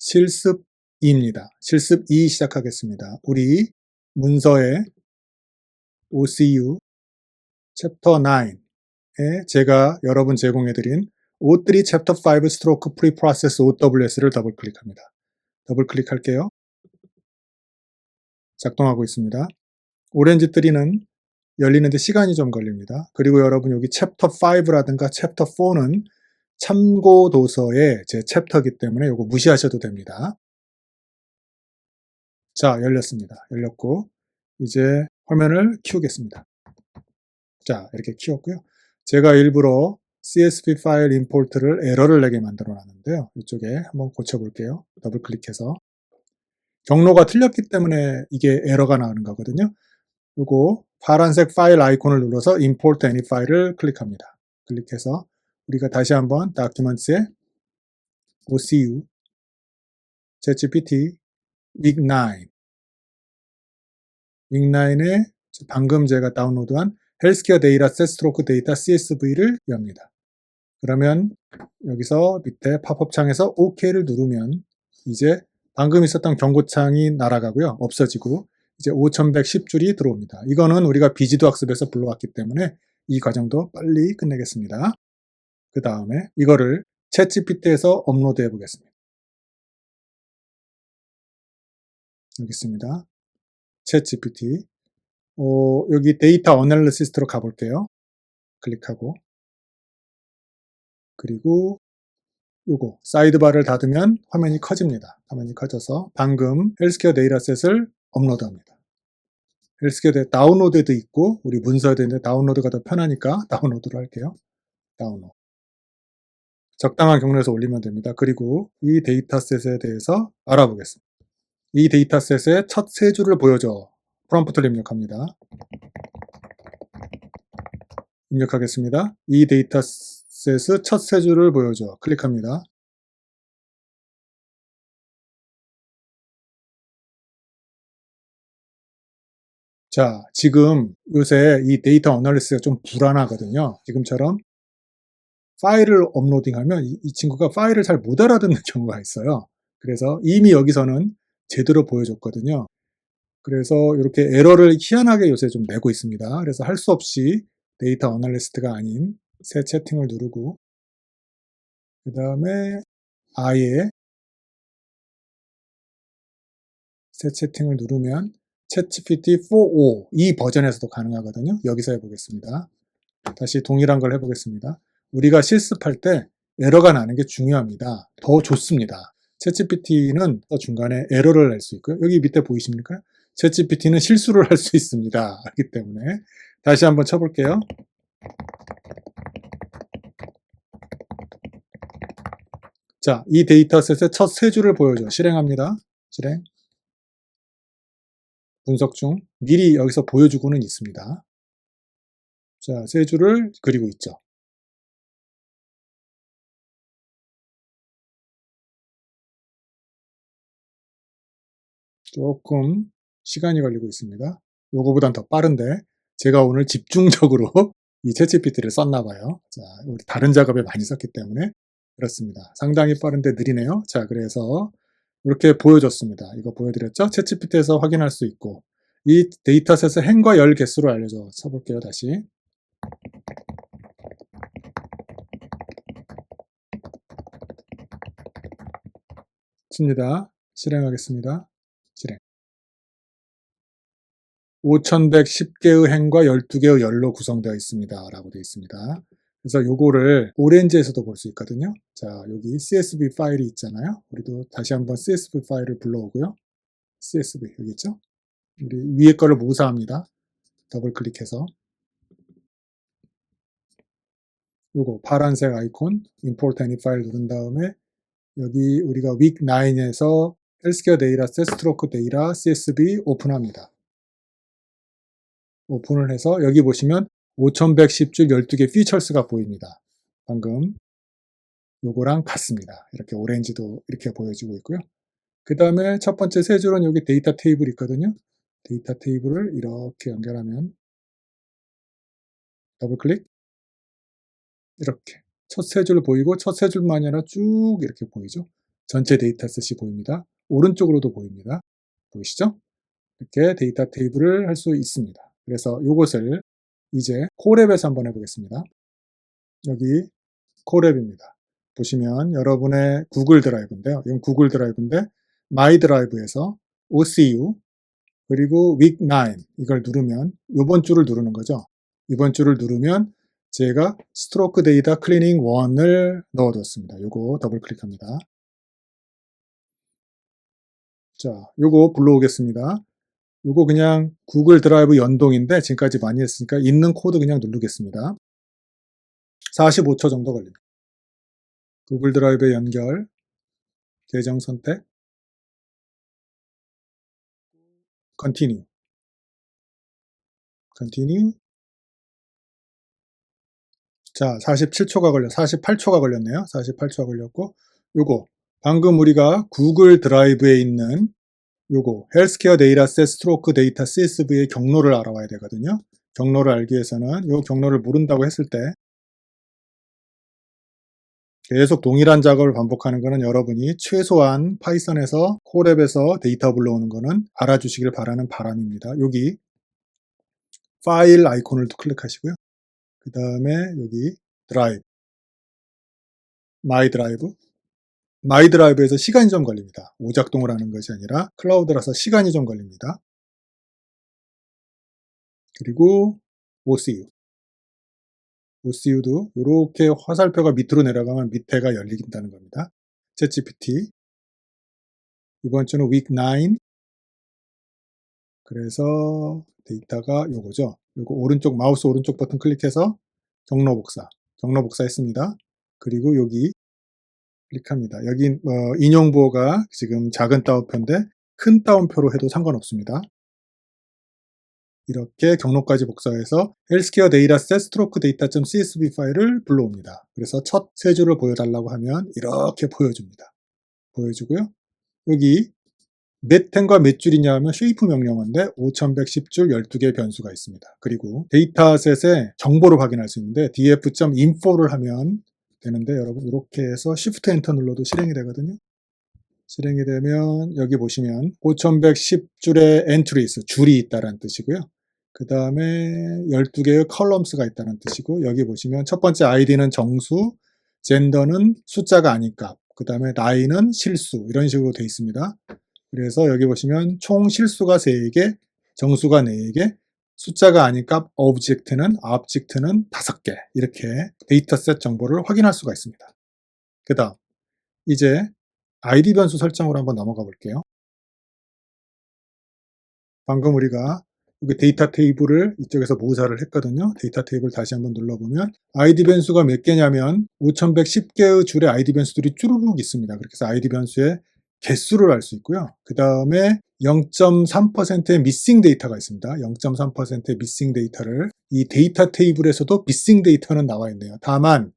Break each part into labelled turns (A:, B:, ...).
A: 실습 2입니다. 실습 2 시작하겠습니다. 우리 문서의 OCU 챕터 9에 제가 여러분 제공해드린 O3 챕터 5 스트로크 프리프로세스 OWS를 더블 클릭합니다. 더블 클릭할게요. 작동하고 있습니다. 오렌지 3는 열리는데 시간이 좀 걸립니다. 그리고 여러분 여기 챕터 5라든가 챕터 4는 참고 도서의 제 챕터이기 때문에 이거 무시하셔도 됩니다. 자, 열렸습니다. 열렸고 이제 화면을 키우겠습니다. 자, 이렇게 키웠고요. 제가 일부러 CSV 파일 임포트를 에러를 내게 만들어 놨는데요. 이쪽에 한번 고쳐볼게요. 더블 클릭해서 경로가 틀렸기 때문에 이게 에러가 나오는 거거든요. 요거 파란색 파일 아이콘을 눌러서 Import Any 파일을 클릭합니다. 클릭해서 우리가 다시 한번 Documents에 OCU, ChatGPT, Week9, Week9에 방금 제가 다운로드한 헬스케어 데이터 셋 스트로크 데이터 CSV를 엽니다. 그러면 여기서 밑에 팝업 창에서 OK를 누르면 이제 방금 있었던 경고창이 날아가고요. 없어지고 이제 5110줄이 들어옵니다. 이거는 우리가 비지도 학습에서 불러왔기 때문에 이 과정도 빨리 끝내겠습니다. 그 다음에 이거를 챗GPT에서 업로드해 보겠습니다. 여기 있습니다. 챗GPT. 여기 데이터 어널리시스트로 가볼게요. 클릭하고 그리고 요거 사이드바를 닫으면 화면이 커집니다. 화면이 커져서 방금 헬스케어 데이터셋을 업로드합니다. 헬스케어 다운로드도 있고 우리 문서에 되는데 다운로드가 더 편하니까 다운로드로 할게요. 다운로드. 적당한 경로에서 올리면 됩니다. 그리고 이 데이터셋에 대해서 알아보겠습니다. 이 데이터셋의 첫 세 줄을 보여줘. 프롬프트를 입력합니다. 입력하겠습니다. 이 데이터셋의 첫 세 줄을 보여줘. 클릭합니다. 자, 지금 요새 이 데이터 어널리스가 좀 불안하거든요. 지금처럼 파일을 업로딩하면 이 친구가 파일을 잘 못 알아듣는 경우가 있어요. 그래서 이미 여기서는 제대로 보여줬거든요. 그래서 이렇게 에러를 희한하게 요새 좀 내고 있습니다. 그래서 할 수 없이 데이터 어널리스트가 아닌 새 채팅을 누르고 그 다음에 아예 새 채팅을 누르면 챗GPT 4o 이 버전에서도 가능하거든요. 여기서 해보겠습니다. 다시 동일한 걸 해보겠습니다. 우리가 실습할 때 에러가 나는 게 중요합니다. 더 좋습니다. 챗GPT는 중간에 에러를 낼 수 있고요. 여기 밑에 보이십니까? 챗GPT는 실수를 할 수 있습니다. 그렇기 때문에 다시 한번 쳐볼게요. 자, 이 데이터셋의 첫 세 줄을 보여줘. 실행합니다. 실행. 분석 중. 미리 여기서 보여주고는 있습니다. 자, 세 줄을 그리고 있죠. 조금 시간이 걸리고 있습니다. 요거보단 더 빠른데 제가 오늘 집중적으로 이 챗GPT를 썼나 봐요. 자, 우리 다른 작업에 많이 썼기 때문에 그렇습니다. 상당히 빠른데 느리네요. 자, 그래서 이렇게 보여줬습니다. 이거 보여드렸죠? 챗GPT에서 확인할 수 있고 이 데이터셋의 행과 열 개수를 알려줘. 써볼게요. 다시. 칩니다. 실행하겠습니다. 실행. 5110개의 행과 12개의 열로 구성되어 있습니다. 라고 되어 있습니다. 그래서 요거를 오렌지에서도 볼 수 있거든요. 자, 여기 CSV 파일이 있잖아요. 우리도 다시 한번 CSV 파일을 불러오고요. CSV 여기 있죠? 우리 위에 거를 모사합니다. 더블 클릭해서 요거 파란색 아이콘 Import Any 파일 누른 다음에 여기 우리가 Week 9에서 Healthcare Dataset Stroke Data CSV 오픈합니다. 오픈을 해서 여기 보시면 5110줄 12개 피처스가 보입니다. 방금 요거랑 같습니다. 이렇게 오렌지도 이렇게 보여지고 있고요. 그 다음에 첫 번째 세 줄은 여기 데이터 테이블 있거든요. 데이터 테이블을 이렇게 연결하면 더블 클릭 이렇게 첫 세 줄 보이고 첫 세 줄만이 아니라 쭉 이렇게 보이죠. 전체 데이터셋이 보입니다. 오른쪽으로도 보입니다. 보이시죠? 이렇게 데이터 테이블을 할 수 있습니다. 그래서 이것을 이제 코랩에서 한번 해보겠습니다. 여기 코랩입니다. 보시면 여러분의 구글 드라이브인데요. 이건 구글 드라이브인데 마이 드라이브에서 OCU 그리고 week 9 이걸 누르면 이번 줄을 누르는 거죠. 이번 줄을 누르면 제가 스트로크 데이터 클리닝 1을 넣어뒀습니다. 요거 더블 클릭합니다. 자, 요거 불러오겠습니다. 요거 그냥 구글 드라이브 연동인데 지금까지 많이 했으니까 있는 코드 그냥 누르겠습니다. 45초 정도 걸립니다. 구글 드라이브 연결, 계정 선택, Continue, Continue. 자, 48초가 걸렸네요. 48초가 걸렸고, 요거 방금 우리가 구글 드라이브에 있는 요거 헬스케어 데이터셋 스트로크 데이터 CSV의 경로를 알아와야 되거든요. 경로를 알기 위해서는 요 경로를 모른다고 했을 때 계속 동일한 작업을 반복하는 것은 여러분이 최소한 파이썬에서 콜앱에서 데이터 불러오는 것은 알아주시길 바라는 바람입니다. 여기 파일 아이콘을 클릭하시고요. 그 다음에 여기 드라이브, 마이 드라이브. 마이 드라이브에서 시간이 좀 걸립니다. 오작동을 하는 것이 아니라 클라우드라서 시간이 좀 걸립니다. 그리고 OCU. OCU도 이렇게 화살표가 밑으로 내려가면 밑에가 열린다는 겁니다. 챗GPT. 이번 주는 week 9. 그래서 데이터가 요거죠. 요거 오른쪽 마우스 오른쪽 버튼 클릭해서 경로 복사 했습니다. 그리고 여기 클릭합니다. 여기 인용 부호가 지금 작은 따옴표인데 큰 따옴표로 해도 상관없습니다. 이렇게 경로까지 복사해서 헬스케어 데이터셋 스트로크 데이터.csv 파일을 불러옵니다. 그래서 첫 세 줄을 보여달라고 하면 이렇게 보여줍니다. 보여주고요. 여기 몇 행과 몇 줄이냐 하면 쉐이프 명령어인데 5110줄 12개의 변수가 있습니다. 그리고 데이터셋의 정보를 확인할 수 있는데 df.info를 하면 되는데 여러분 이렇게 해서 Shift Enter 눌러도 실행이 되거든요. 실행이 되면 여기 보시면 5110줄의 entries, 줄이 있다는 뜻이고요. 그 다음에 12개의 columns가 있다는 뜻이고 여기 보시면 첫 번째 id는 정수, gender는 숫자가 아닌 값, 그 다음에 나이는 실수 이런 식으로 되어 있습니다. 그래서 여기 보시면 총 실수가 3개, 정수가 4개, 숫자가 아닌 값 object는 5개 이렇게 데이터셋 정보를 확인할 수가 있습니다. 그 다음 이제 id 변수 설정으로 한번 넘어가 볼게요. 방금 우리가 여기 데이터 테이블을 이쪽에서 모사를 했거든요. 데이터 테이블 다시 한번 눌러보면 id 변수가 몇 개냐면 5110개의 줄의 id 변수들이 쭈루룩 있습니다. 그렇게 해서 id 변수의 개수를 알 수 있고요. 그 다음에 0.3%의 미싱 데이터가 있습니다. 0.3%의 미싱 데이터를 이 데이터 테이블에서도 미싱 데이터는 나와 있네요. 다만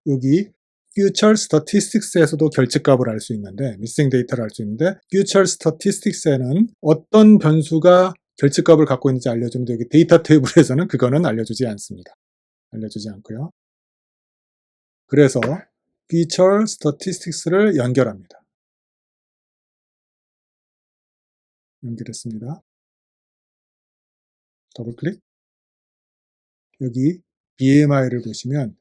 A: 여기 Future Statistics에서도 결집값을 알 수 있는데 미싱 데이터를 알 수 있는데 Future Statistics에는 어떤 변수가 결집값을 갖고 있는지 알려주는데 여기 데이터 테이블에서는 그거는 알려주지 않습니다. 알려주지 않고요. 그래서 Future Statistics를 연결합니다. 연결했습니다. 더블 클릭. 여기 BMI를 보시면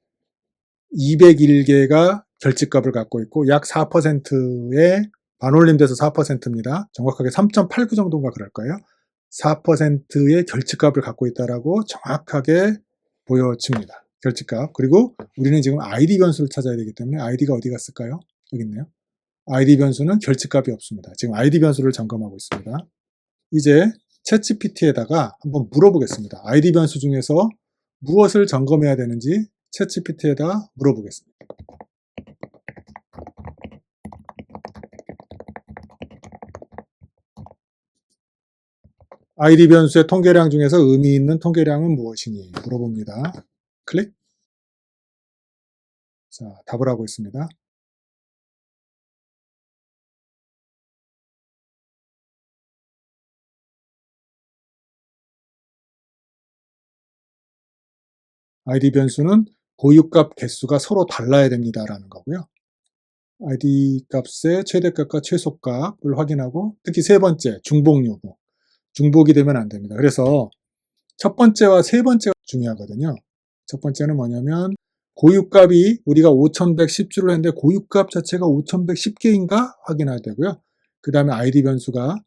A: 201개가 결집값을 갖고 있고 약 4%의 반올림돼서 4%입니다. 정확하게 3.89 정도인가 그럴 까요 4%의 결집값을 갖고 있다라고 정확하게 보여집니다. 결집값. 그리고 우리는 지금 ID 변수를 찾아야 되기 때문에 ID가 어디 갔을까요? 여기 있네요. ID 변수는 결집값이 없습니다. 지금 ID 변수를 점검하고 있습니다. 이제 챗GPT에다가 한번 물어보겠습니다. ID 변수 중에서 무엇을 점검해야 되는지 챗GPT에다 물어보겠습니다. ID 변수의 통계량 중에서 의미 있는 통계량은 무엇이니? 물어봅니다. 클릭. 자, 답을 하고 있습니다. ID 변수는 보유값 개수가 서로 달라야 됩니다라는 거고요. id 값의 최대값과 최소값을 확인하고 특히 세 번째 중복 요구. 중복이 되면 안 됩니다. 그래서 첫 번째와 세 번째가 중요하거든요. 첫 번째는 뭐냐면 고유값이 우리가 5110주를 했는데 고유값 자체가 5110개인가 확인해야 되고요. 그 다음에 id 변수가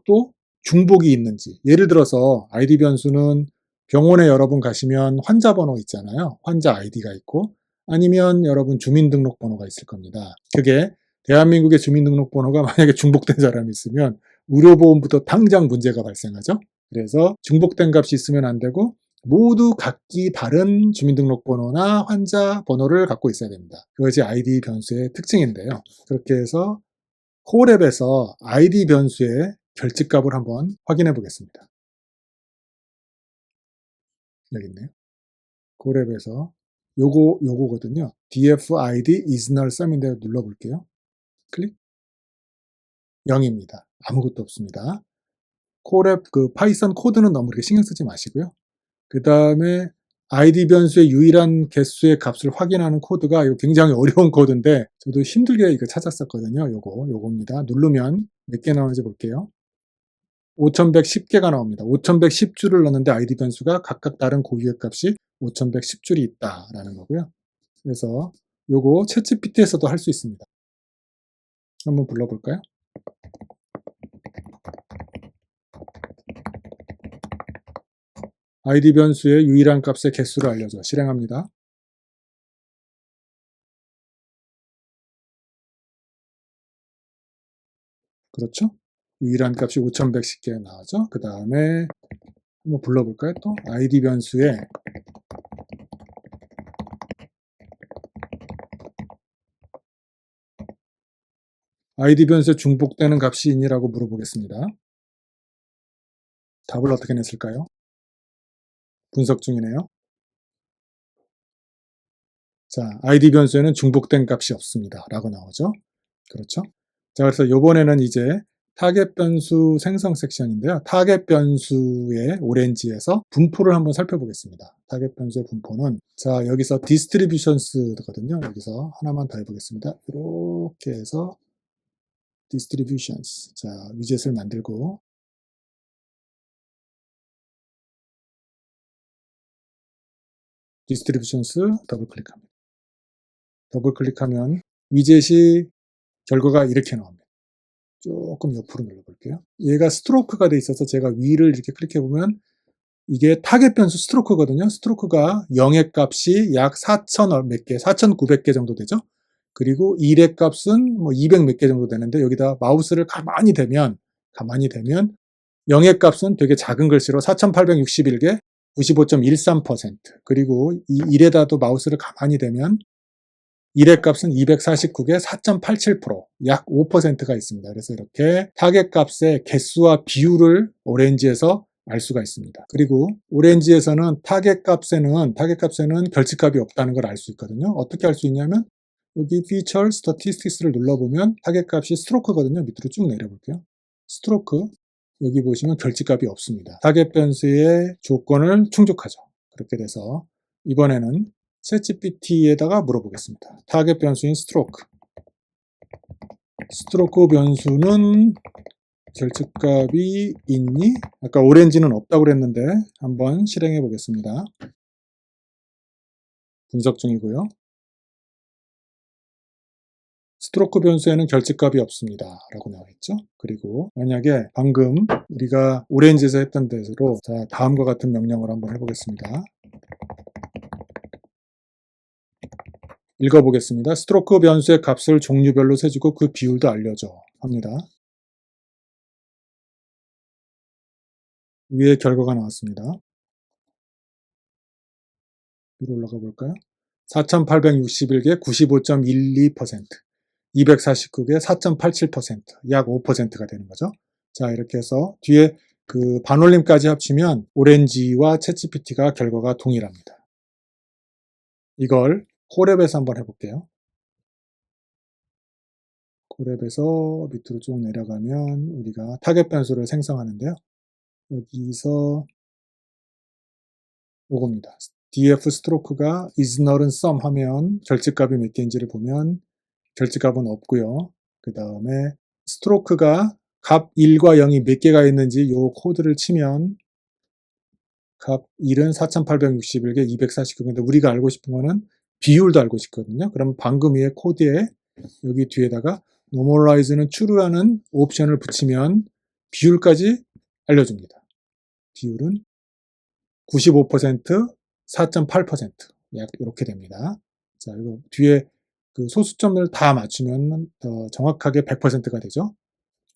A: 또 중복이 있는지. 예를 들어서 id 변수는 병원에 여러분 가시면 환자 번호 있잖아요. 환자 아이디가 있고 아니면 여러분 주민등록번호가 있을 겁니다. 그게 대한민국의 주민등록번호가 만약에 중복된 사람이 있으면 의료보험부터 당장 문제가 발생하죠. 그래서 중복된 값이 있으면 안 되고 모두 각기 다른 주민등록번호나 환자 번호를 갖고 있어야 됩니다. 그것이 id 변수의 특징인데요. 그렇게 해서 코랩에서 id 변수의 결집값을 한번 확인해 보겠습니다. 여기 있네요. 코랩에서 요거거든요. dfid is null sum인데 눌러볼게요. 클릭. 0입니다. 아무것도 없습니다. 코랩 그 파이썬 코드는 너무 이렇게 신경 쓰지 마시고요. 그 다음에 id 변수의 유일한 개수의 값을 확인하는 코드가 이거 굉장히 어려운 코드인데 저도 힘들게 이거 찾았었거든요. 요겁니다. 누르면 몇 개 나오는지 볼게요. 5110개가 나옵니다. 5110줄을 넣는데 id 변수가 각각 다른 고유의 값이 5110줄이 있다라는 거고요. 그래서 요거 챗GPT에서도 할 수 있습니다. 한번 불러볼까요? id 변수의 유일한 값의 개수를 알려줘. 실행합니다. 그렇죠? 유일한 값이 5110개 나오죠. 그 다음에 한번 불러볼까요? 또 id 변수의 id 변수에 중복되는 값이 있니라고 물어보겠습니다. 답을 어떻게 냈을까요? 분석 중이네요. 자, id 변수에는 중복된 값이 없습니다. 라고 나오죠. 그렇죠? 자, 그래서 이번에는 이제 타겟 변수 생성 섹션인데요. 타겟 변수의 오렌지에서 분포를 한번 살펴보겠습니다. 타겟 변수의 분포는 자, 여기서 distributions거든요. 여기서 하나만 더 해보겠습니다. 이렇게 해서 distributions. 자, 위젯을 만들고 distributions 더블 클릭합니다. 더블 클릭하면 위젯이 결과가 이렇게 나옵니다. 조금 옆으로 눌러볼게요. 얘가 스트로크가 돼 있어서 제가 위를 이렇게 클릭해보면 이게 타겟 변수 스트로크거든요. 스트로크가 0의 값이 약 4,000 몇 개, 4,900개 정도 되죠. 그리고 1의 값은 뭐 200 몇 개 정도 되는데 여기다 마우스를 가만히 대면 0의 값은 되게 작은 글씨로 4,861개, 95.13%. 그리고 이 1에다도 마우스를 가만히 대면 1의 값은 249개 4.87%, 약 5%가 있습니다. 그래서 이렇게 타겟 값의 개수와 비율을 오렌지에서 알 수가 있습니다. 그리고 오렌지에서는 타겟 값에는 결집값이 없다는 걸 알 수 있거든요. 어떻게 알 수 있냐면 여기 Feature Statistics를 눌러보면 타겟 값이 스트로크거든요. 밑으로 쭉 내려볼게요. 스트로크 여기 보시면 결집값이 없습니다. 타겟 변수의 조건을 충족하죠. 그렇게 돼서 이번에는 챗GPT에다가 물어보겠습니다. 타겟 변수인 스트로크. 스트로크 변수는 결집값이 있니? 아까 오렌지는 없다고 그랬는데 한번 실행해 보겠습니다. 분석 중이고요. 스트로크 변수에는 결집값이 없습니다. 라고 나와 있죠. 그리고 만약에 방금 우리가 오렌지에서 했던 대로 자, 다음과 같은 명령을 한번 해보겠습니다. 읽어보겠습니다. 스트로크 변수의 값을 종류별로 세주고 그 비율도 알려줘 합니다. 위에 결과가 나왔습니다. 위로 올라가 볼까요? 4,861개 95.12%, 249개 4.87%, 약 5%가 되는 거죠. 자, 이렇게 해서 뒤에 그 반올림까지 합치면 오렌지와 챗GPT가 결과가 동일합니다. 이걸 코랩에서 한번 해볼게요. 코랩에서 밑으로 쭉 내려가면 우리가 타겟 변수를 생성하는데요. 여기서 요겁니다. df 스트로크가 is null은 sum 하면 결집값이 몇 개인지를 보면 결집값은 없고요. 그 다음에 스트로크가 값 1과 0이 몇 개가 있는지 요 코드를 치면 값 1은 4861개, 249개인데 우리가 알고 싶은 거는 비율도 알고 싶거든요. 그럼 방금 위에 코드에 여기 뒤에다가 normalize는 true라는 옵션을 붙이면 비율까지 알려줍니다. 비율은 95%, 4.8%, 약 이렇게 됩니다. 자, 이거 뒤에 그 소수점을 다 맞추면 더 정확하게 100%가 되죠.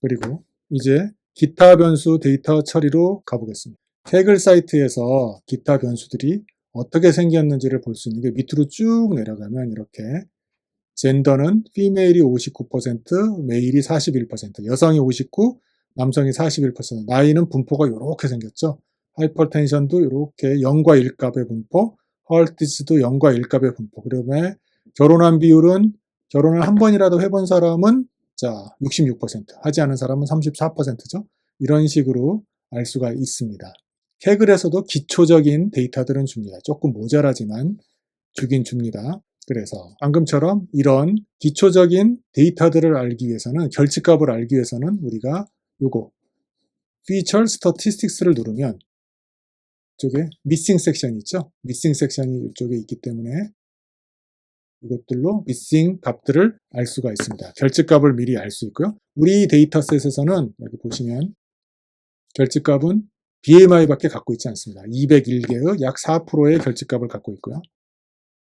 A: 그리고 이제 기타 변수 데이터 처리로 가보겠습니다. 태글 사이트에서 기타 변수들이 어떻게 생겼는지를 볼 수 있는 게 밑으로 쭉 내려가면 이렇게 젠더는 피메일이 59%, 메일이 41%, 여성이 59, 남성이 41%, 나이는 분포가 이렇게 생겼죠. 하이퍼텐션도 이렇게 0과 1값의 분포, 헐티스도 0과 1값의 분포. 그다음에 결혼한 비율은 결혼을 한 번이라도 해본 사람은 자 66%, 하지 않은 사람은 34%죠. 이런 식으로 알 수가 있습니다. 캐글에서도 기초적인 데이터들은 줍니다. 조금 모자라지만 주긴 줍니다. 그래서 방금처럼 이런 기초적인 데이터들을 알기 위해서는 결집값을 알기 위해서는 우리가 요거 Feature Statistics를 누르면 이쪽에 Missing 섹션이 있죠. Missing 섹션이 이쪽에 있기 때문에 이것들로 Missing 값들을 알 수가 있습니다. 결집값을 미리 알 수 있고요. 우리 데이터셋에서는 여기 보시면 결집값은 BMI밖에 갖고 있지 않습니다. 201개의 약 4%의 결집값을 갖고 있고요.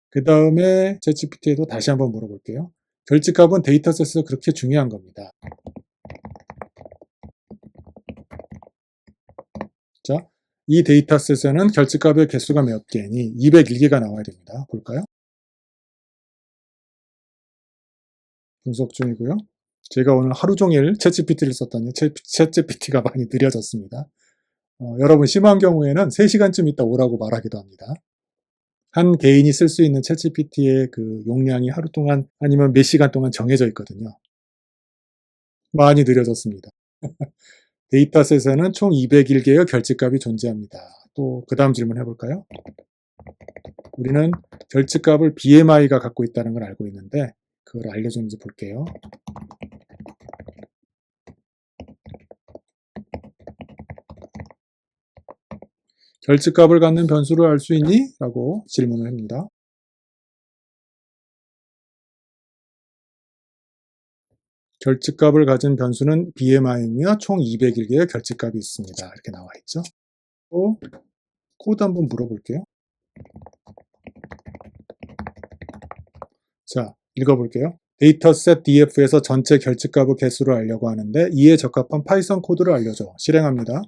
A: 그 다음에 챗GPT에도 다시 한번 물어볼게요. 결집값은 데이터셋에서 그렇게 중요한 겁니다. 자, 이 데이터셋에는 결집값의 개수가 몇 개니 201개가 나와야 됩니다. 볼까요? 분석 중이고요. 제가 오늘 하루 종일 챗GPT를 썼더니 챗GPT가 많이 느려졌습니다. 여러분 심한 경우에는 3시간쯤 있다 오라고 말하기도 합니다. 한 개인이 쓸 수 있는 챗GPT의 그 용량이 하루 동안 아니면 몇 시간 동안 정해져 있거든요. 많이 느려졌습니다. 데이터셋에는 총 201개의 결집값이 존재합니다. 또 그 다음 질문 해볼까요? 우리는 결집값을 BMI가 갖고 있다는 걸 알고 있는데 그걸 알려주는지 볼게요. 결집값을 갖는 변수를 알 수 있니? 라고 질문을 합니다. 결집값을 가진 변수는 BMI이며 총 201개의 결집값이 있습니다. 이렇게 나와 있죠. 또 코드 한번 물어볼게요. 자, 읽어볼게요. 데이터셋 df에서 전체 결집값의 개수를 알려고 하는데 이에 적합한 파이썬 코드를 알려줘. 실행합니다.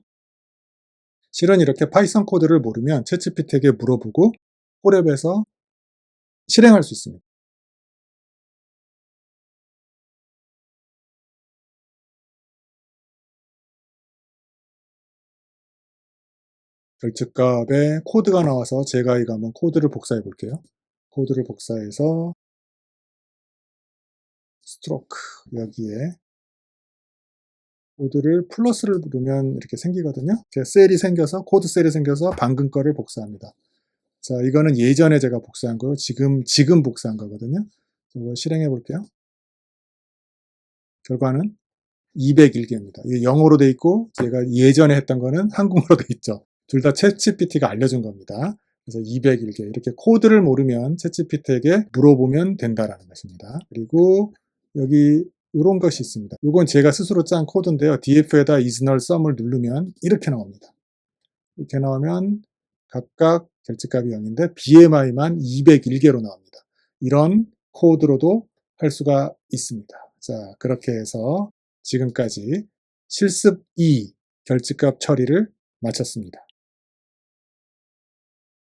A: 실은 이렇게 파이썬 코드를 모르면 챗GPT에게 물어보고 콜앱에서 실행할 수 있습니다. 결집값에 코드가 나와서 제가 이거 한번 코드를 복사해 볼게요. 코드를 복사해서 스트로크 여기에 코드를 플러스를 누르면 이렇게 생기거든요. 이렇게 셀이 생겨서 코드 셀이 생겨서 방금 거를 복사합니다. 자, 이거는 예전에 제가 복사한 거고 지금 복사한 거거든요. 이거 실행해 볼게요. 결과는 201개입니다. 이게 영어로 돼 있고 제가 예전에 했던 거는 한국어로 돼 있죠. 둘 다 챗GPT가 알려준 겁니다. 그래서 201개 이렇게 코드를 모르면 챗GPT에게 물어보면 된다라는 것입니다. 그리고 여기 이런 것이 있습니다. 이건 제가 스스로 짠 코드인데요. df에다 is null sum을 누르면 이렇게 나옵니다. 이렇게 나오면 각각 결집값이 0인데 BMI만 201개로 나옵니다. 이런 코드로도 할 수가 있습니다. 자, 그렇게 해서 지금까지 실습 2 결집값 처리를 마쳤습니다.